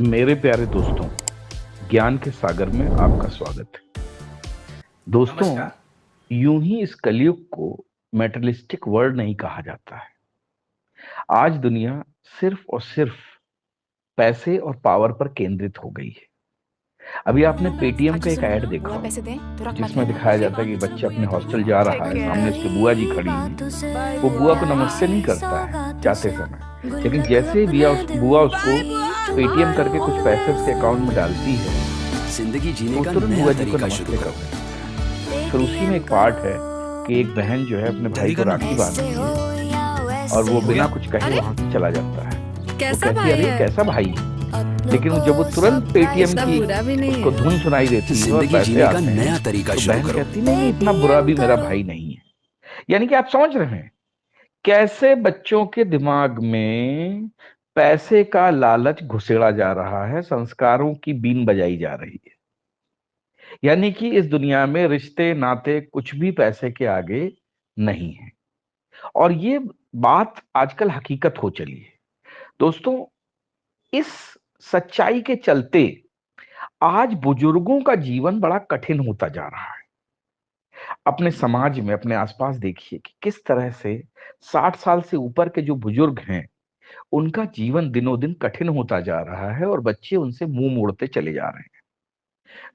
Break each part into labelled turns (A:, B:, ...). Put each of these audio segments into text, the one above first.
A: मेरे प्यारे दोस्तों, ज्ञान के सागर में आपका स्वागत है। दोस्तों,
B: नमस्कार।
A: यूं ही इस कलयुग को मेटेरियलिस्टिक वर्ल्ड नहीं कहा जाता है। आज दुनिया सिर्फ और सिर्फ पैसे और पावर पर केंद्रित हो गई है। अभी आपने पेटीएम का
C: अच्छा
A: एक
C: सुनो,
A: ऐड देखा
C: बुआ पैसे
A: होगा,
C: दें तो रख मत
A: जिसमें
C: लेना,
A: दिखाया
C: ओके?
A: जाता है कि बच्चा अपने हॉस्टल जा रहा है, सामने उसके बुआ जी खड़ी हैं।
C: बाय
A: वो बुआ को
C: बुआ।
A: नमस्ते नहीं करता है जाते समय, लेकिन जैसे ही बुआ उसको
C: बाय बुआ।
A: पेटीएम करके कुछ पैसे उसके अकाउंट में डालती है,
B: जिंदगी
A: तो
B: जीने
A: वो
B: का
A: तुरंत
B: नया
A: बुआ जी को
B: तरीका शुरू
A: नमस्ते कर
B: करो।
A: देता है। फिर उसी में एक पार्ट है कि एक बहन जो है अपने भाई
B: जल्दी
A: को
B: करना।
A: राखी बांधती है और वो
B: हो
A: बिना
B: गया।
A: कुछ कहे
C: अरे
A: वहां से चला जाता है। वो
C: कैसा
A: कहती है,
C: भाई
A: अरे ये
C: है?
A: कैसा भाई है। लेकिन जब वो तुरंत पेटीएम
C: इतना
A: की
C: बुरा भी नहीं
A: उसको
C: है।
A: धुन सुनाई देती है और
B: जिंदगी
A: पैसे
B: जीने का
A: आते हैं,
B: नया तरीका
A: तो
B: शुरू
A: बहन
B: करो।
A: कहती नहीं नहीं, इतना बुरा भी मेरा भाई नहीं है। यानी कि आप समझ रहे हैं कैसे बच्चों के दिमाग में पैसे का लालच घुसेड़ा जा रहा है, संस्कारों की बीन बजाई जा रही है। यानी कि इस दुनिया में रिश्ते नाते कुछ भी पैसे के आगे नहीं है। और ये बात आजकल हकीकत हो चली है। दोस्तों, इस सच्चाई के चलते आज बुजुर्गों का जीवन बड़ा कठिन होता जा रहा है। अपने समाज में, अपने आसपास देखिए कि किस तरह से 60 साल से ऊपर के जो बुजुर्ग हैं, उनका जीवन दिनों दिन कठिन होता जा रहा है और बच्चे उनसे मुंह मोड़ते चले जा रहे हैं।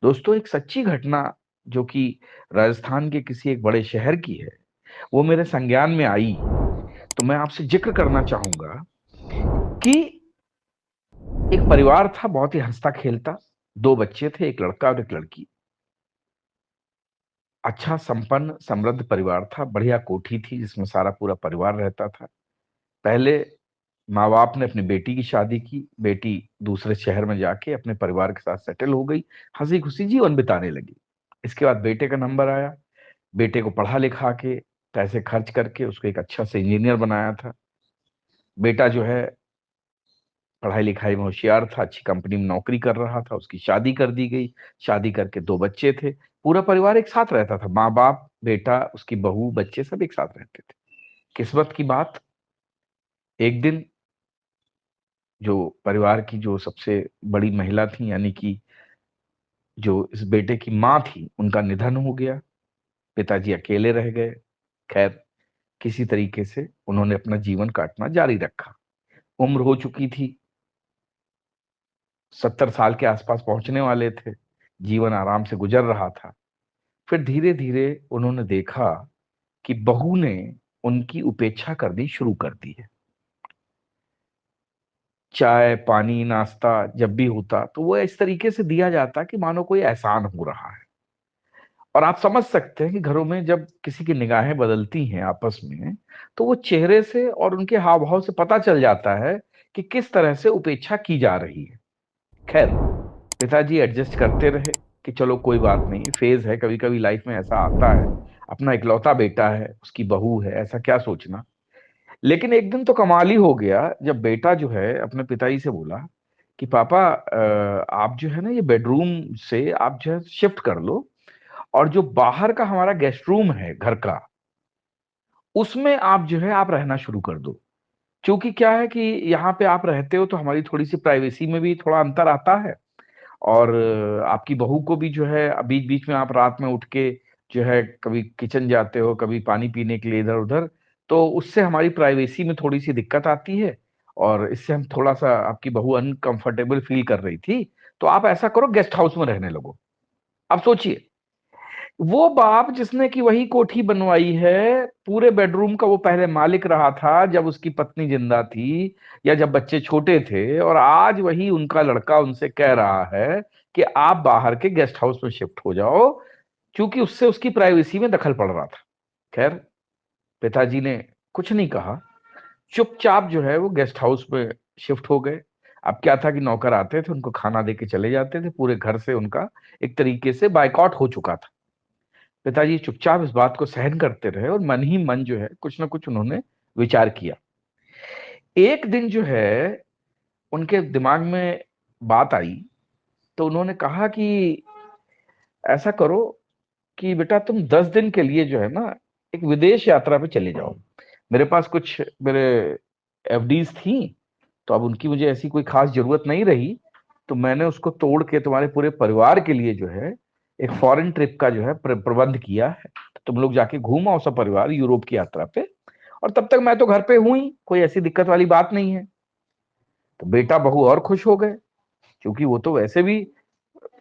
A: दोस्तों, एक सच्ची घटना जो कि राजस्थान के किसी एक बड़े शहर की है, वो मेरे संज्ञान में आई, तो मैं आपसे जिक्र करना चाहूंगा कि एक परिवार था, बहुत ही हंसता खेलता। दो बच्चे थे, एक लड़का और एक लड़की। अच्छा संपन्न समृद्ध परिवार था, बढ़िया कोठी थी जिसमें सारा पूरा परिवार रहता था। पहले माँ बाप ने अपनी बेटी की शादी की, बेटी दूसरे शहर में जाके अपने परिवार के साथ सेटल हो गई, हंसी खुशी जीवन बिताने लगी। इसके बाद बेटे का नंबर आया। बेटे को पढ़ा लिखा के, पैसे खर्च करके उसको एक अच्छा से इंजीनियर बनाया था। बेटा जो है पढ़ाई लिखाई में होशियार था, अच्छी कंपनी में नौकरी कर रहा था, उसकी शादी कर दी गई। शादी करके दो बच्चे थे। पूरा परिवार एक साथ रहता था, माँ बाप, बेटा, उसकी बहू, बच्चे सब एक साथ रहते थे। किस्मत की बात, एक दिन जो परिवार की जो सबसे बड़ी महिला थी, यानी कि जो इस बेटे की माँ थी, उनका निधन हो गया। पिताजी अकेले रह गए। खैर, किसी तरीके से उन्होंने अपना जीवन काटना जारी रखा। उम्र हो चुकी थी, 70 साल के आसपास पहुंचने वाले थे। जीवन आराम से गुजर रहा था। फिर धीरे धीरे उन्होंने देखा कि बहू ने उनकी उपेक्षा करनी शुरू कर दी है। चाय पानी नाश्ता जब भी होता तो वो इस तरीके से दिया जाता कि मानो कोई एहसान हो रहा है। और आप समझ सकते हैं कि घरों में जब किसी की निगाहें बदलती हैं आपस में, तो वो चेहरे से और उनके हाव भाव से पता चल जाता है कि किस तरह से उपेक्षा की जा रही है। खैर, पिताजी एडजस्ट करते रहे कि चलो कोई बात नहीं, फेज है, कभी कभी लाइफ में ऐसा आता है। अपना इकलौता बेटा है, उसकी बहू है, ऐसा क्या सोचना। लेकिन एक दिन तो कमाल ही हो गया जब बेटा जो है अपने पिताजी से बोला कि पापा, आप जो है ना ये बेडरूम से आप जो है शिफ्ट कर लो, और जो बाहर का हमारा गेस्ट रूम है घर का, उसमें आप जो है आप रहना शुरू कर दो। क्योंकि क्या है कि यहाँ पे आप रहते हो तो हमारी थोड़ी सी प्राइवेसी में भी थोड़ा अंतर आता है। और आपकी बहू को भी जो है बीच बीच में आप रात में उठ के जो है कभी किचन जाते हो, कभी पानी पीने के लिए इधर उधर, तो उससे हमारी प्राइवेसी में थोड़ी सी दिक्कत आती है। और इससे हम थोड़ा सा, आपकी बहू अनकंफर्टेबल फील कर रही थी, तो आप ऐसा करो गेस्ट हाउस में रहने लगो। अब सोचिए, वो बाप जिसने की वही कोठी बनवाई है, पूरे बेडरूम का वो पहले मालिक रहा था जब उसकी पत्नी जिंदा थी या जब बच्चे छोटे थे, और आज वही उनका लड़का उनसे कह रहा है कि आप बाहर के गेस्ट हाउस में शिफ्ट हो जाओ, क्योंकि उससे उसकी प्राइवेसी में दखल पड़ रहा था। खैर, पिताजी ने कुछ नहीं कहा, चुपचाप जो है वो गेस्ट हाउस में शिफ्ट हो गए। अब क्या था कि नौकर आते थे, उनको खाना दे के चले जाते थे, पूरे घर से उनका एक तरीके से बायकॉट हो चुका था। पिताजी चुपचाप इस बात को सहन करते रहे और मन ही मन जो है कुछ ना कुछ उन्होंने विचार किया। एक दिन जो है उनके दिमाग में बात आई, तो उन्होंने कहा कि ऐसा करो कि बेटा तुम 10 दिन के लिए जो है ना एक विदेश यात्रा पे चले जाओ। मेरे पास कुछ मेरे एफडीज थी, तो अब उनकी मुझे ऐसी कोई खास जरूरत नहीं रही। तो मैंने उसको तोड़ के तुम्हारे पूरे परिवार के लिए जो है एक फॉरेन ट्रिप का जो है प्रबंध किया है। तो तुम लोग जाके घूम आओ सब परिवार यूरोप की यात्रा पे, और तब तक मैं तो घर पे हूं ही, कोई ऐसी दिक्कत वाली बात नहीं है। तो बेटा बहू और खुश हो गए, क्योंकि वो तो वैसे भी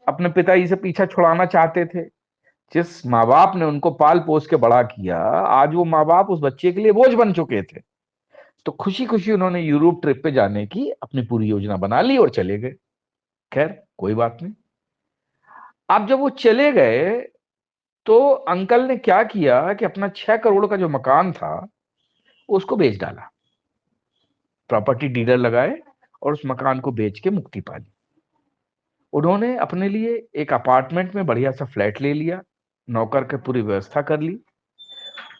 A: अपने पिताजी से पीछा छुड़ाना चाहते थे। जिस माँ बाप ने उनको पाल पोस के बड़ा किया, आज वो माँ बाप उस बच्चे के लिए बोझ बन चुके थे। तो खुशी खुशी उन्होंने यूरोप ट्रिप पे जाने की अपनी पूरी योजना बना ली और चले गए। खैर कोई बात नहीं। अब जब वो चले गए तो अंकल ने क्या किया कि अपना 6 करोड़ का जो मकान था उसको बेच डाला, प्रॉपर्टी डीलर लगाए और उस मकान को बेच के मुक्ति पा ली। उन्होंने अपने लिए एक अपार्टमेंट में बढ़िया सा फ्लैट ले लिया, नौकर के पूरी व्यवस्था कर ली,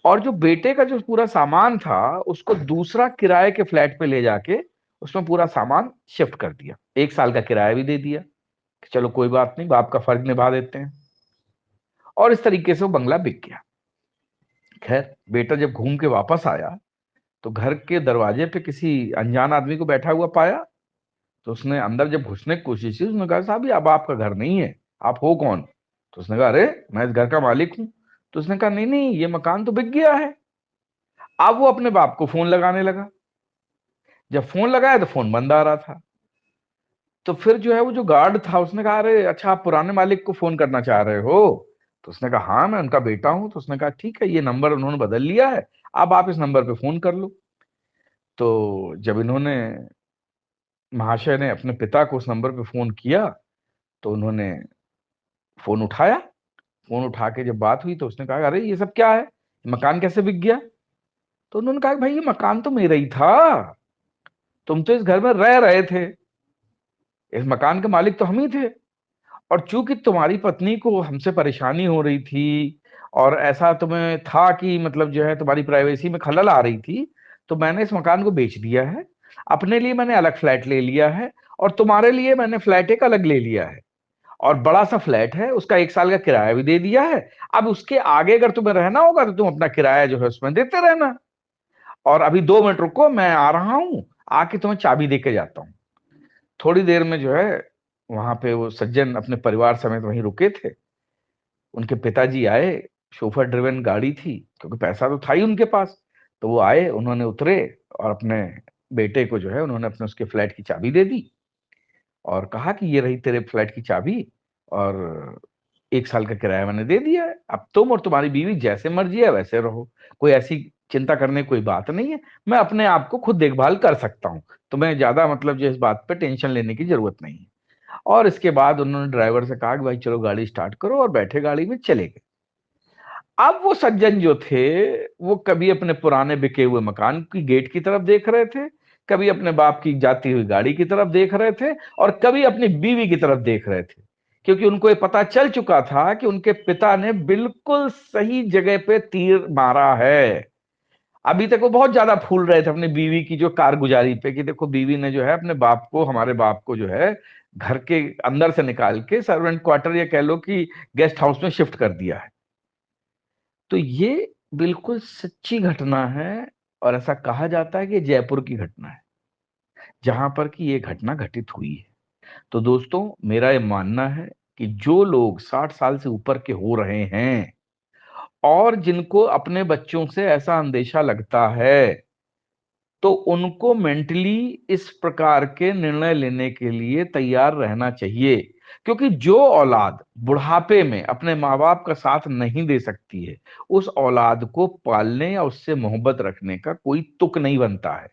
A: और जो बेटे का जो पूरा सामान था उसको दूसरा किराए के फ्लैट पे ले जाके उसमें पूरा सामान शिफ्ट कर दिया। 1 साल का किराया भी दे दिया कि चलो कोई बात नहीं, बाप का फर्ज निभा देते हैं। और इस तरीके से वो बंगला बिक गया। खैर बेटा जब घूम के वापस आया तो घर के दरवाजे पे किसी अनजान आदमी को बैठा हुआ पाया। तो उसने अंदर जब घुसने की कोशिश की, उसने कहा साहब ये अब आपका घर नहीं है, आप हो कौन? तो उसने कहा अरे मैं इस घर का मालिक हूं। तो उसने कहा नहीं नहीं, ये मकान तो बिक गया है। अब वो अपने बाप को फोन लगाने लगा। जब फोन लगाया तो फोन बंद आ रहा था। तो फिर जो है वो जो गार्ड था उसने कहा अरे अच्छा आप पुराने मालिक को फोन करना चाह रहे हो? तो उसने कहा हाँ मैं उनका बेटा हूं। तो उसने कहा ठीक है, ये नंबर उन्होंने बदल लिया है, अब आप इस नंबर पे फोन कर लो। तो जब इन्होंने, महाशय ने अपने पिता को उस नंबर पे फोन किया, तो उन्होंने फोन उठाया। फोन उठा के जब बात हुई तो उसने कहा अरे ये सब क्या है, मकान कैसे बिक गया? तो उन्होंने कहा भाई ये मकान तो मेरा ही था, तुम तो इस घर में रह रहे थे, इस मकान के मालिक तो हम ही थे। और चूंकि तुम्हारी पत्नी को हमसे परेशानी हो रही थी और ऐसा तुम्हें था कि मतलब जो है तुम्हारी प्राइवेसी में खलल आ रही थी, तो मैंने इस मकान को बेच दिया है, अपने लिए मैंने अलग फ्लैट ले लिया है, और तुम्हारे लिए मैंने फ्लैट एक अलग ले लिया है। और बड़ा सा फ्लैट है, उसका 1 साल का किराया भी दे दिया है। अब उसके आगे अगर तुम्हें रहना होगा तो तुम अपना किराया जो है उसमें देते रहना। और अभी 2 मिनट रुको, मैं आ रहा हूं, आके तुम्हें चाबी दे के जाता हूँ। थोड़ी देर में जो है वहां पे वो सज्जन अपने परिवार समेत वहीं रुके थे। उनके पिताजी आए, शोफर ड्रिवन गाड़ी थी क्योंकि पैसा तो था ही उनके पास। तो वो आए, उन्होंने उतरे और अपने बेटे को जो है उन्होंने अपने उसके फ्लैट की चाबी दे दी और कहा कि ये रही तेरे फ्लैट की चाबी, और 1 साल का किराया मैंने दे दिया है, अब तुम और तुम्हारी बीवी जैसे मर्जी है वैसे रहो, कोई ऐसी चिंता करने की कोई बात नहीं है, मैं अपने आप को खुद देखभाल कर सकता हूँ, तुम्हें ज्यादा मतलब जो इस बात पे टेंशन लेने की जरूरत नहीं है। और इसके बाद उन्होंने ड्राइवर से कहा कि भाई चलो गाड़ी स्टार्ट करो, और बैठे गाड़ी में चले गए। अब वो सज्जन जो थे वो कभी अपने पुराने बिके हुए मकान की गेट की तरफ देख रहे थे, कभी अपने बाप की जाती हुई गाड़ी की तरफ देख रहे थे, और कभी अपनी बीवी की तरफ देख रहे थे, क्योंकि उनको ये पता चल चुका था कि उनके पिता ने बिल्कुल सही जगह पे तीर मारा है। अभी तक वो बहुत ज्यादा फूल रहे थे अपनी बीवी की जो कारगुजारी पे कि देखो बीवी ने जो है अपने बाप को, हमारे बाप को जो है घर के अंदर से निकाल के सर्वेंट क्वार्टर या कह लो कि गेस्ट हाउस में शिफ्ट कर दिया है। तो ये बिल्कुल सच्ची घटना है, और ऐसा कहा जाता है कि जयपुर की घटना है जहां पर कि ये घटना घटित हुई है। तो दोस्तों मेरा ये मानना है कि जो लोग 60 साल से ऊपर के हो रहे हैं और जिनको अपने बच्चों से ऐसा अंदेशा लगता है, तो उनको मेंटली इस प्रकार के निर्णय लेने के लिए तैयार रहना चाहिए। क्योंकि जो औलाद बुढ़ापे में अपने माँ बाप का साथ नहीं दे सकती है, उस औलाद को पालने या उससे मोहब्बत रखने का कोई तुक नहीं बनता है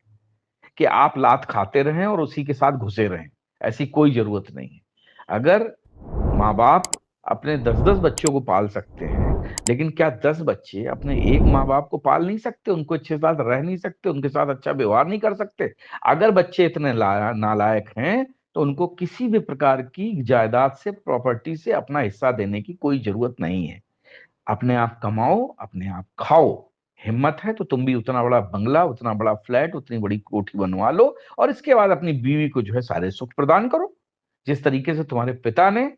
A: कि आप लात खाते रहें और उसी के साथ घुसे रहें। ऐसी कोई जरूरत नहीं है। अगर माँ बाप अपने 10-10 बच्चों को पाल सकते हैं, लेकिन क्या 10 बच्चे अपने एक माँ बाप को पाल नहीं सकते, उनको अच्छे साथ रह नहीं सकते, उनके साथ अच्छा व्यवहार नहीं कर सकते? अगर बच्चे इतने नालायक हैं तो उनको किसी भी प्रकार की जायदाद से, प्रॉपर्टी से अपना हिस्सा देने की कोई जरूरत नहीं है। अपने आप कमाओ, अपने आप खाओ, हिम्मत है तो तुम भी उतना बड़ा बंगला, उतना बड़ा फ्लैट, उतनी बड़ी कोठी बनवा लो, और इसके बाद अपनी बीवी को जो है सारे सुख प्रदान करो, जिस तरीके से तुम्हारे पिता ने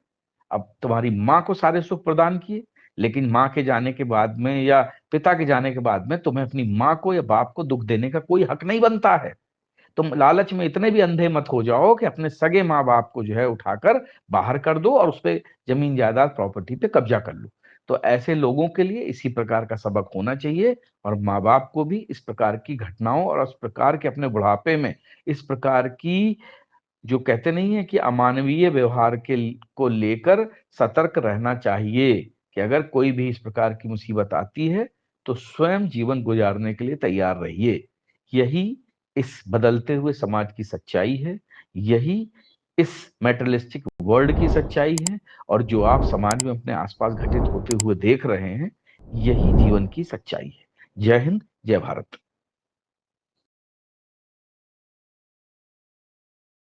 A: अब तुम्हारी माँ को सारे सुख प्रदान किए। लेकिन माँ के जाने के बाद में या पिता के जाने के बाद में तुम्हें अपनी माँ को या बाप को दुख देने का कोई हक नहीं बनता है। तुम लालच में इतने भी अंधे मत हो जाओ कि अपने सगे माँ बाप को जो है उठाकर बाहर कर दो और उस पे जमीन जायदाद प्रॉपर्टी पे कब्जा कर लो। तो ऐसे लोगों के लिए इसी प्रकार का सबक होना चाहिए, और माँ बाप को भी इस प्रकार की घटनाओं और इस प्रकार के अपने बुढ़ापे में इस प्रकार की, जो कहते नहीं है कि अमानवीय व्यवहार को लेकर सतर्क रहना चाहिए, कि अगर कोई भी इस प्रकार की मुसीबत आती है तो स्वयं जीवन गुजारने के लिए तैयार रहिए। यही इस बदलते हुए समाज की सच्चाई है, यही इस मेटेरियलिस्टिक वर्ल्ड की सच्चाई है, और जो आप समाज में अपने आसपास घटित होते हुए देख रहे हैं, यही जीवन की सच्चाई है। जय हिंद, जय भारत।